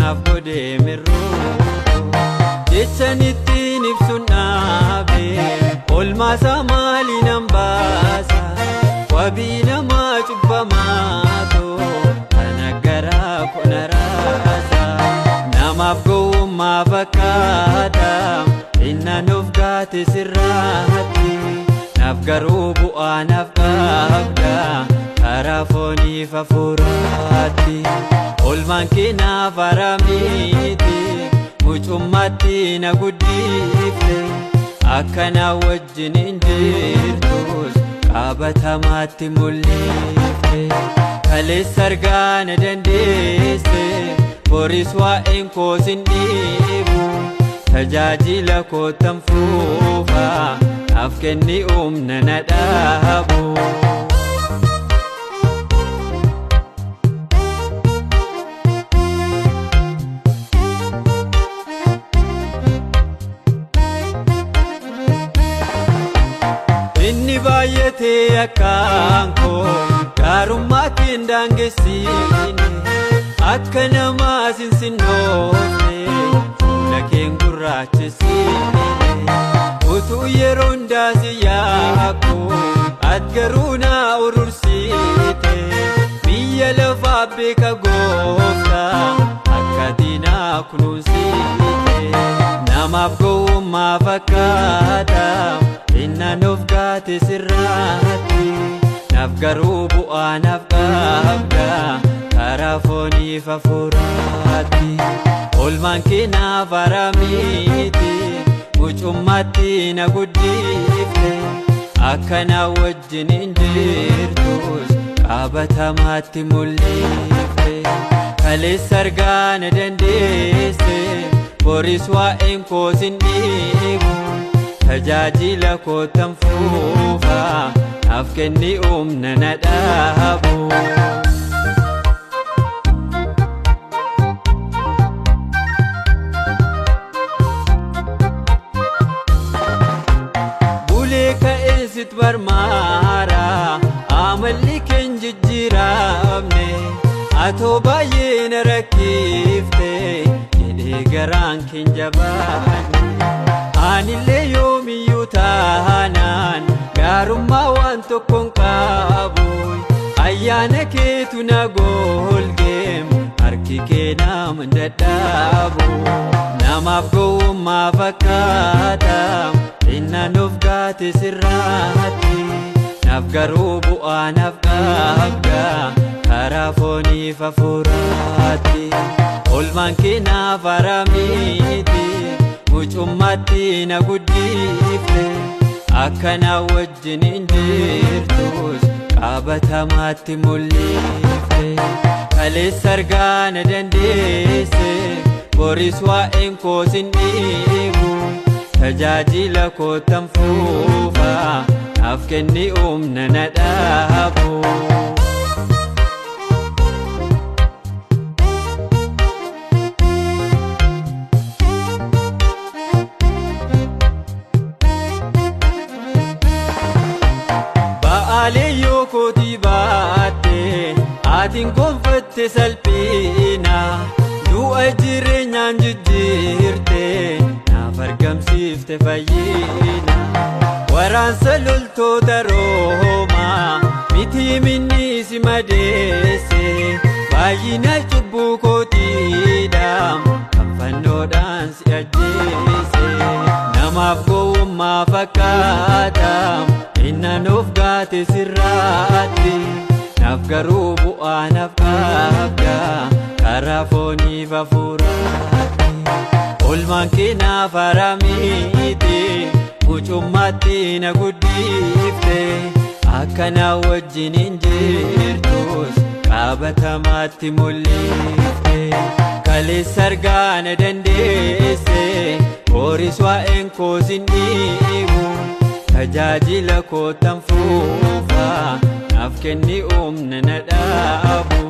naaf godhe mirruu jechanittiin ibsuun dhaabe olmaasaa maaliinan baasa wabii namaa cubbamaatu kana garaa kuna raasa namaaf gowwummaa fakkaata innan of gaate sirraatti naaf garuu bu'aa naaf qabda karaa fooniif hafuuraatti olmaan kee naaf haramiti mucummaatti na guddifte akka na wajjin hin jirtus qabatamaatti mul'ifte kaleessa argaa na dandeesse boris waa'een koos hin dhiibu tajaajila kootan fuufa naaf kenni humna na dhaabu. Inni baay'atee akkaan koo gaarummaatti hin daangessine akka namaa sinsinnoofne fuula keen gurraachessine utuu yeroo hundaa si yaakku ati garuu na urursite biyya lafaa beeka gooftaa akka diinaa kunuunsite namaaf gowwummaa fakkaata innan of gaate sirraatti naaf garuu bu'aa naaf qabda karaa fooniif hafuuraatti olmaan kee naaf haramiti mucummaatti na guddifte akka na wajjin hin jirtus qabatamaatti mul'ifte kaleessa argaa na dandeesse boris waa'een koos hin dhiibu tajaajila kootan fuufa naaf kenni humna na dhaabu. Bulee ka'eessit barmaara amalli keen jijjiiramne atoo baay'ee na rakkifte jedhee garaan keen jabaanne anillee yoomiyyuu taanaan gaarummaa waan tokkoon qabu ayyaana keetu na golgeem harki kee nama dadhaabu namaaf gowwummaa fakkaata innan of gaate sirraatti naaf garuu bu'aa naaf qabda karaa fooniif hafuuraatti olmaan kee naaf haramiti mucummaatti na guddifte akka na wajjin hin jirtus qabatamaatti mul'ifte kaleessa argaa na dandeesse boris waa'een koos hin dhiibu tajaajila kootan fuufa naaf kenni humna na dhaabu. Ba'aaleeyyoo kootii baatte atiin gonfatte salphina du'a jireenyaan jijjiirte naaf argamsiifte fayyina waraansa loltoota Roomaa miti minni si madeesse baay'ina cubbuu kootiidhaan kan fannoodhaan si ajjeese namaaf gowwummaa fakkaata innan of gaate sirraatti naaf garuu bu'aa naaf qabda karaa fooniif hafuuraatti olmaan kee naaf haramiti mucummaatti na guddifte akka na wajjin hin jirtus qabatamaatti mul'ifte kaleessa argaa na dandeesse boris waa'een koos hin dhiibu tajaajila kootan fuufa naaf kenni humna na dhaabu.